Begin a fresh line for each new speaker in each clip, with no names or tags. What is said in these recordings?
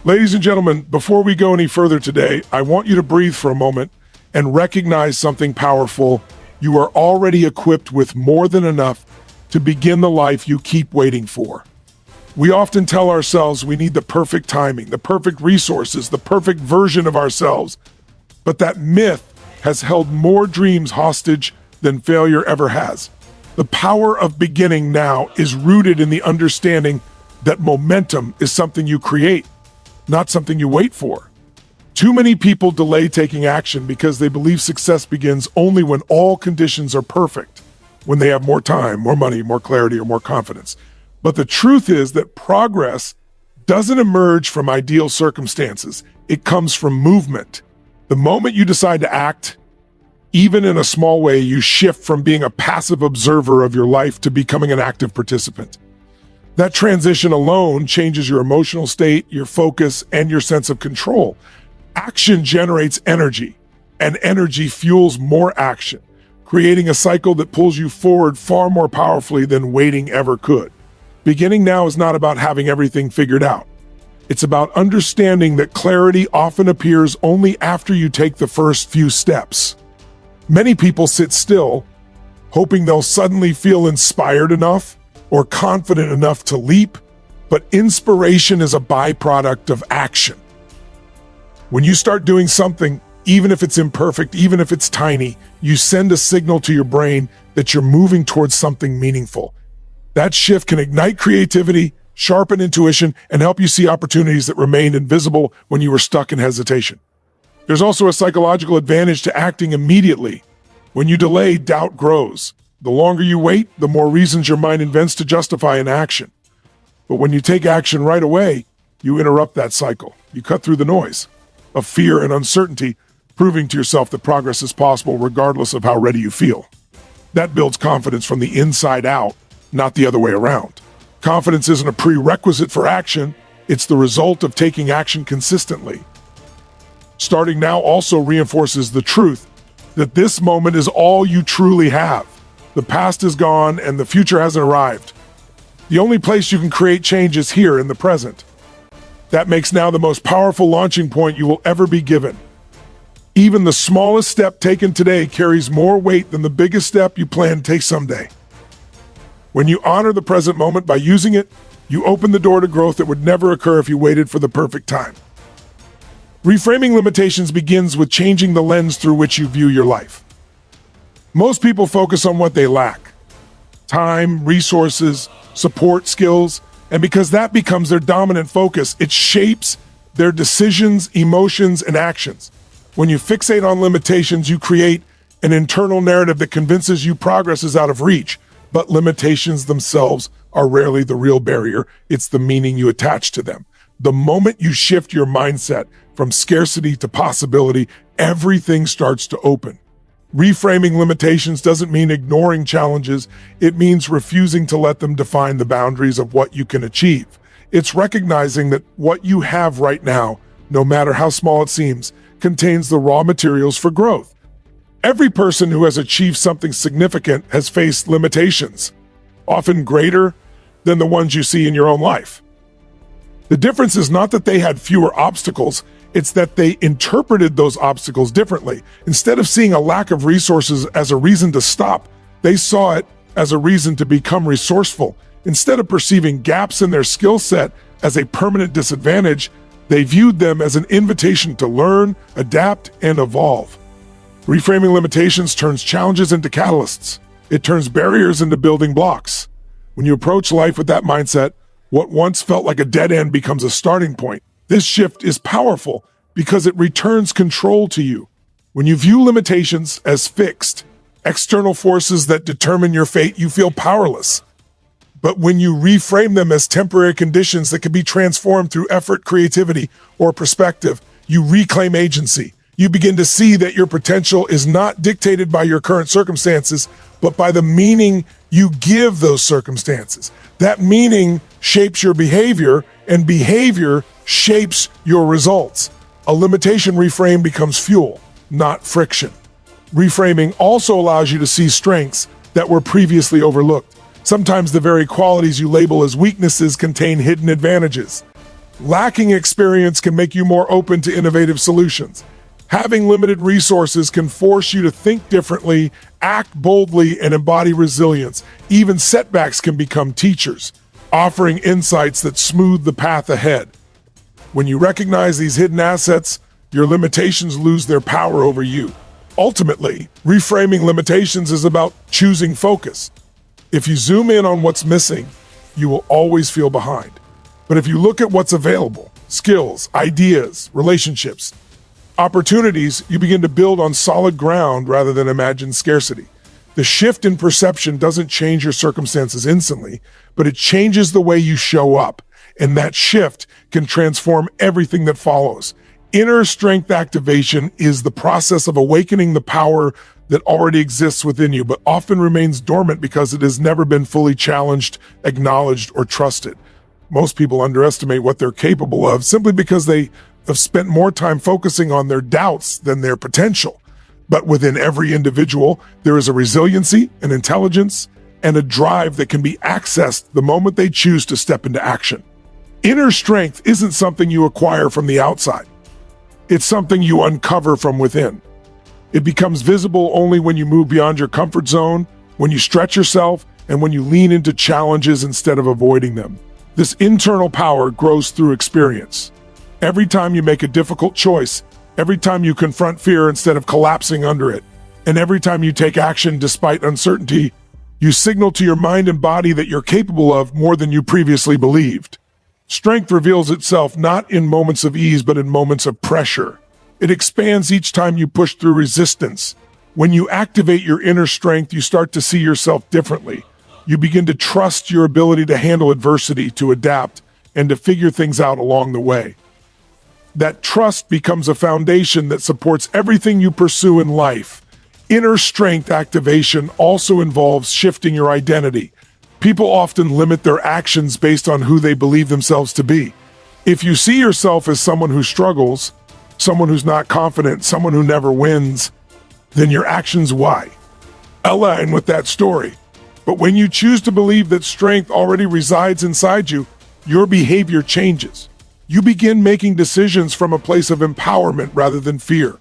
Ladies and gentlemen, before we go any further today, I want you to breathe for a moment and recognize something powerful. You are already equipped with more than enough to begin the life you keep waiting for. We often tell ourselves we need the perfect timing, the perfect resources, the perfect version of ourselves. But that myth has held more dreams hostage than failure ever has. The power of beginning now is rooted in the understanding that momentum is something you create, not something you wait for. Too many people delay taking action because they believe success begins only when all conditions are perfect, when they have more time, more money, more clarity, or more confidence. But the truth is that progress doesn't emerge from ideal circumstances. It comes from movement. The moment you decide to act, even in a small way, you shift from being a passive observer of your life to becoming an active participant. That transition alone changes your emotional state, your focus, and your sense of control. Action generates energy, and energy fuels more action, creating a cycle that pulls you forward far more powerfully than waiting ever could. Beginning now is not about having everything figured out. It's about understanding that clarity often appears only after you take the first few steps. Many people sit still, hoping they'll suddenly feel inspired enough or confident enough to leap, but inspiration is a byproduct of action. When you start doing something, even if it's imperfect, even if it's tiny, you send a signal to your brain that you're moving towards something meaningful. That shift can ignite creativity, sharpen intuition, and help you see opportunities that remained invisible when you were stuck in hesitation. There's also a psychological advantage to acting immediately. When you delay, doubt grows. The longer you wait, the more reasons your mind invents to justify inaction. But when you take action right away, you interrupt that cycle. You cut through the noise of fear and uncertainty, proving to yourself that progress is possible regardless of how ready you feel. That builds confidence from the inside out, not the other way around. Confidence isn't a prerequisite for action, it's the result of taking action consistently. Starting now also reinforces the truth that this moment is all you truly have. The past is gone and the future hasn't arrived. The only place you can create change is here in the present. That makes now the most powerful launching point you will ever be given. Even the smallest step taken today carries more weight than the biggest step you plan to take someday. When you honor the present moment by using it, you open the door to growth that would never occur if you waited for the perfect time. Reframing limitations begins with changing the lens through which you view your life. Most people focus on what they lack: time, resources, support, skills, and because that becomes their dominant focus, it shapes their decisions, emotions, and actions. When you fixate on limitations, you create an internal narrative that convinces you progress is out of reach. But limitations themselves are rarely the real barrier. It's the meaning you attach to them. The moment you shift your mindset from scarcity to possibility, everything starts to open. Reframing limitations doesn't mean ignoring challenges. It means refusing to let them define the boundaries of what you can achieve. It's recognizing that what you have right now, no matter how small it seems, contains the raw materials for growth. Every person who has achieved something significant has faced limitations, often greater than the ones you see in your own life. The difference is not that they had fewer obstacles, it's that they interpreted those obstacles differently. Instead of seeing a lack of resources as a reason to stop, they saw it as a reason to become resourceful. Instead of perceiving gaps in their skill set as a permanent disadvantage, they viewed them as an invitation to learn, adapt, and evolve. Reframing limitations turns challenges into catalysts. It turns barriers into building blocks. When you approach life with that mindset, what once felt like a dead end becomes a starting point. This shift is powerful because it returns control to you. When you view limitations as fixed, external forces that determine your fate, you feel powerless. But when you reframe them as temporary conditions that can be transformed through effort, creativity, or perspective, you reclaim agency. You begin to see that your potential is not dictated by your current circumstances, but by the meaning you give those circumstances. That meaning shapes your behavior, and behavior shapes your results. A limitation reframe becomes fuel, not friction. Reframing also allows you to see strengths that were previously overlooked. Sometimes the very qualities you label as weaknesses contain hidden advantages. Lacking experience can make you more open to innovative solutions. Having limited resources can force you to think differently, act boldly, and embody resilience. Even setbacks can become teachers, offering insights that smooth the path ahead. When you recognize these hidden assets, your limitations lose their power over you. Ultimately, reframing limitations is about choosing focus. If you zoom in on what's missing, you will always feel behind. But if you look at what's available, skills, ideas, relationships, opportunities, you begin to build on solid ground rather than imagined scarcity. The shift in perception doesn't change your circumstances instantly, but it changes the way you show up. And that shift can transform everything that follows. Inner strength activation is the process of awakening the power that already exists within you, but often remains dormant because it has never been fully challenged, acknowledged, or trusted. Most people underestimate what they're capable of simply because they have spent more time focusing on their doubts than their potential. But within every individual, there is a resiliency, an intelligence, and a drive that can be accessed the moment they choose to step into action. Inner strength isn't something you acquire from the outside. It's something you uncover from within. It becomes visible only when you move beyond your comfort zone, when you stretch yourself, and when you lean into challenges instead of avoiding them. This internal power grows through experience. Every time you make a difficult choice, every time you confront fear instead of collapsing under it, and every time you take action despite uncertainty, you signal to your mind and body that you're capable of more than you previously believed. Strength reveals itself not in moments of ease, but in moments of pressure. It expands each time you push through resistance. When you activate your inner strength, you start to see yourself differently. You begin to trust your ability to handle adversity, to adapt, and to figure things out along the way. That trust becomes a foundation that supports everything you pursue in life. Inner strength activation also involves shifting your identity. People often limit their actions based on who they believe themselves to be. If you see yourself as someone who struggles, someone who's not confident, someone who never wins, then your actions align with that story. But when you choose to believe that strength already resides inside you, your behavior changes. You begin making decisions from a place of empowerment rather than fear.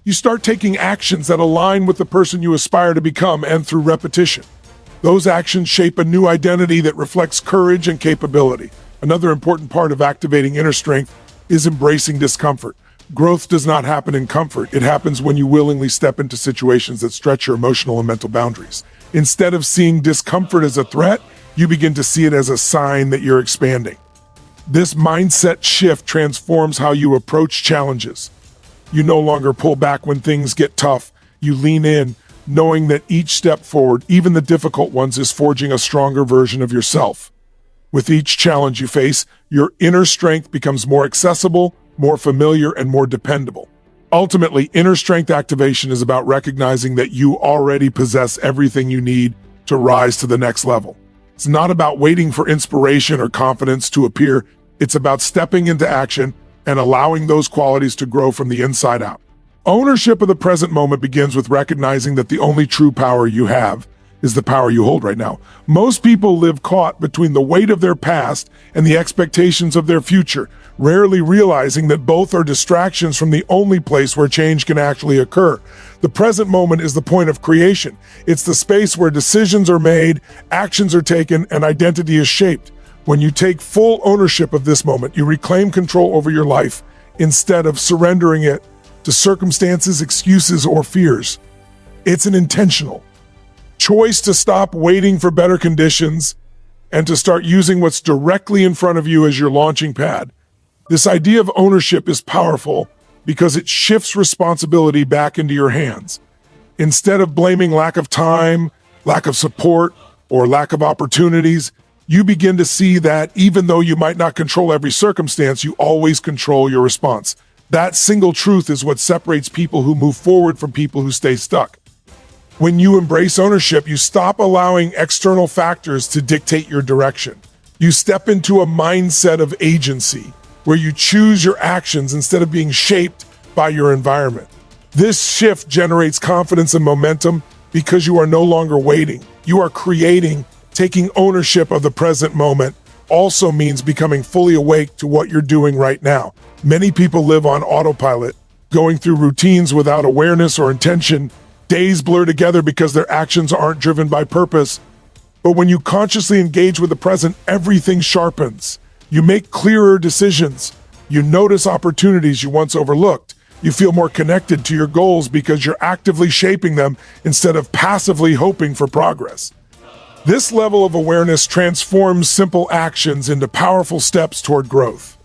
You start taking actions that align with the person you aspire to become, and through repetition, those actions shape a new identity that reflects courage and capability. Another important part of activating inner strength is embracing discomfort. Growth does not happen in comfort. It happens when you willingly step into situations that stretch your emotional and mental boundaries. Instead of seeing discomfort as a threat, you begin to see it as a sign that you're expanding. This mindset shift transforms how you approach challenges. You no longer pull back when things get tough. You lean in, knowing that each step forward, even the difficult ones, is forging a stronger version of yourself. With each challenge you face, your inner strength becomes more accessible, more familiar, and more dependable. Ultimately, inner strength activation is about recognizing that you already possess everything you need to rise to the next level. It's not about waiting for inspiration or confidence to appear. It's about stepping into action and allowing those qualities to grow from the inside out. Ownership of the present moment begins with recognizing that the only true power you have is the power you hold right now. Most people live caught between the weight of their past and the expectations of their future, rarely realizing that both are distractions from the only place where change can actually occur. The present moment is the point of creation. It's the space where decisions are made, actions are taken, and identity is shaped. When you take full ownership of this moment, you reclaim control over your life instead of surrendering it to circumstances, excuses, or fears. It's an intentional choice to stop waiting for better conditions and to start using what's directly in front of you as your launching pad. This idea of ownership is powerful because it shifts responsibility back into your hands. Instead of blaming lack of time, lack of support, or lack of opportunities, you begin to see that even though you might not control every circumstance, you always control your response. That single truth is what separates people who move forward from people who stay stuck. When you embrace ownership, you stop allowing external factors to dictate your direction. You step into a mindset of agency, where you choose your actions instead of being shaped by your environment. This shift generates confidence and momentum because you are no longer waiting. You are creating, taking ownership of the present moment, also means becoming fully awake to what you're doing right now. Many people live on autopilot, going through routines without awareness or intention. Days blur together because their actions aren't driven by purpose. But when you consciously engage with the present, everything sharpens. You make clearer decisions. You notice opportunities you once overlooked. You feel more connected to your goals because you're actively shaping them instead of passively hoping for progress. This level of awareness transforms simple actions into powerful steps toward growth.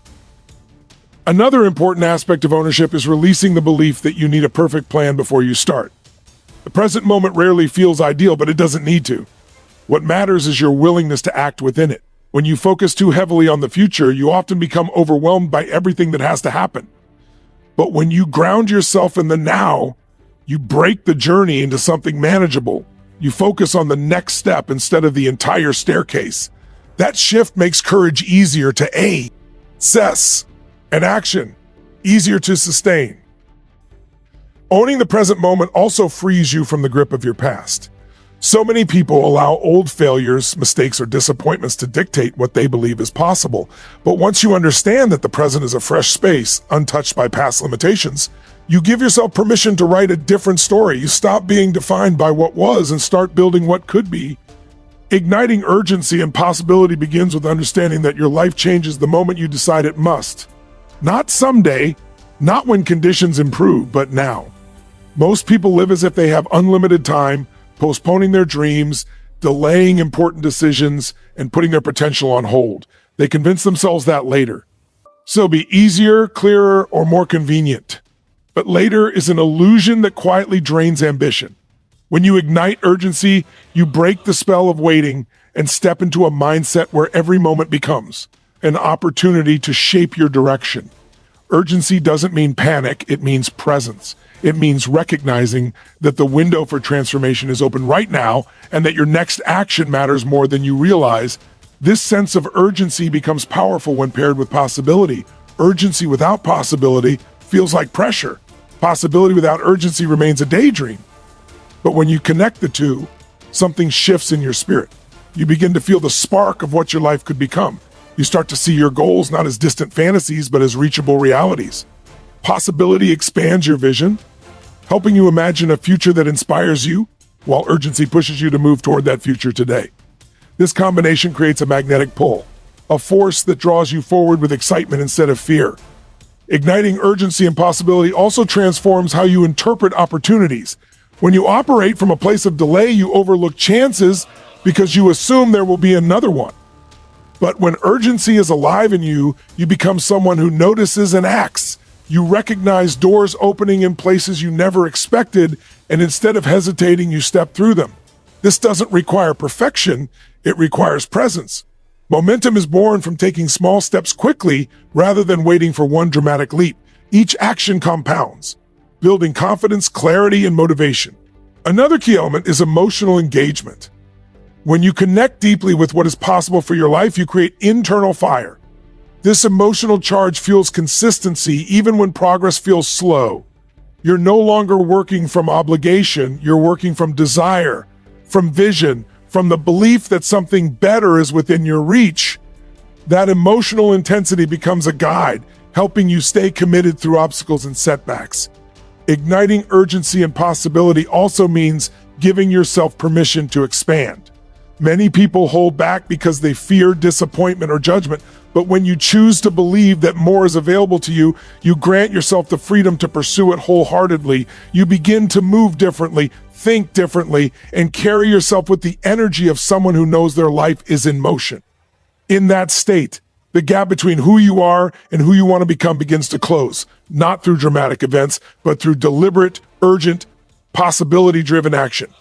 Another important aspect of ownership is releasing the belief that you need a perfect plan before you start. The present moment rarely feels ideal, but it doesn't need to. What matters is your willingness to act within it. When you focus too heavily on the future, you often become overwhelmed by everything that has to happen. But when you ground yourself in the now, you break the journey into something manageable. You focus on the next step instead of the entire staircase. That shift makes courage easier to assess and action easier to sustain. Owning the present moment also frees you from the grip of your past. So many people allow old failures, mistakes, or disappointments to dictate what they believe is possible. But once you understand that the present is a fresh space, untouched by past limitations, you give yourself permission to write a different story. You stop being defined by what was and start building what could be. Igniting urgency and possibility begins with understanding that your life changes the moment you decide it must. Not someday, not when conditions improve, but now. Most people live as if they have unlimited time, postponing their dreams, delaying important decisions, and putting their potential on hold. They convince themselves that later. So it'll be easier, clearer, or more convenient. But later is an illusion that quietly drains ambition. When you ignite urgency, you break the spell of waiting and step into a mindset where every moment becomes an opportunity to shape your direction. Urgency doesn't mean panic, it means presence. It means recognizing that the window for transformation is open right now and that your next action matters more than you realize. This sense of urgency becomes powerful when paired with possibility. Urgency without possibility feels like pressure. Possibility without urgency remains a daydream. But when you connect the two, something shifts in your spirit. You begin to feel the spark of what your life could become. You start to see your goals not as distant fantasies, but as reachable realities. Possibility expands your vision, helping you imagine a future that inspires you, while urgency pushes you to move toward that future today. This combination creates a magnetic pull, a force that draws you forward with excitement instead of fear. Igniting urgency and possibility also transforms how you interpret opportunities. When you operate from a place of delay, you overlook chances because you assume there will be another one. But when urgency is alive in you, you become someone who notices and acts. You recognize doors opening in places you never expected, and instead of hesitating, you step through them. This doesn't require perfection, it requires presence. Momentum is born from taking small steps quickly rather than waiting for one dramatic leap. Each action compounds, building confidence, clarity, and motivation. Another key element is emotional engagement. When you connect deeply with what is possible for your life, you create internal fire. This emotional charge fuels consistency even when progress feels slow. You're no longer working from obligation, you're working from desire, from vision, from the belief that something better is within your reach. That emotional intensity becomes a guide, helping you stay committed through obstacles and setbacks. Igniting urgency and possibility also means giving yourself permission to expand. Many people hold back because they fear disappointment or judgment, but when you choose to believe that more is available to you, you grant yourself the freedom to pursue it wholeheartedly. You begin to move differently, think differently, and carry yourself with the energy of someone who knows their life is in motion. In that state, the gap between who you are and who you want to become begins to close, not through dramatic events, but through deliberate, urgent, possibility-driven action.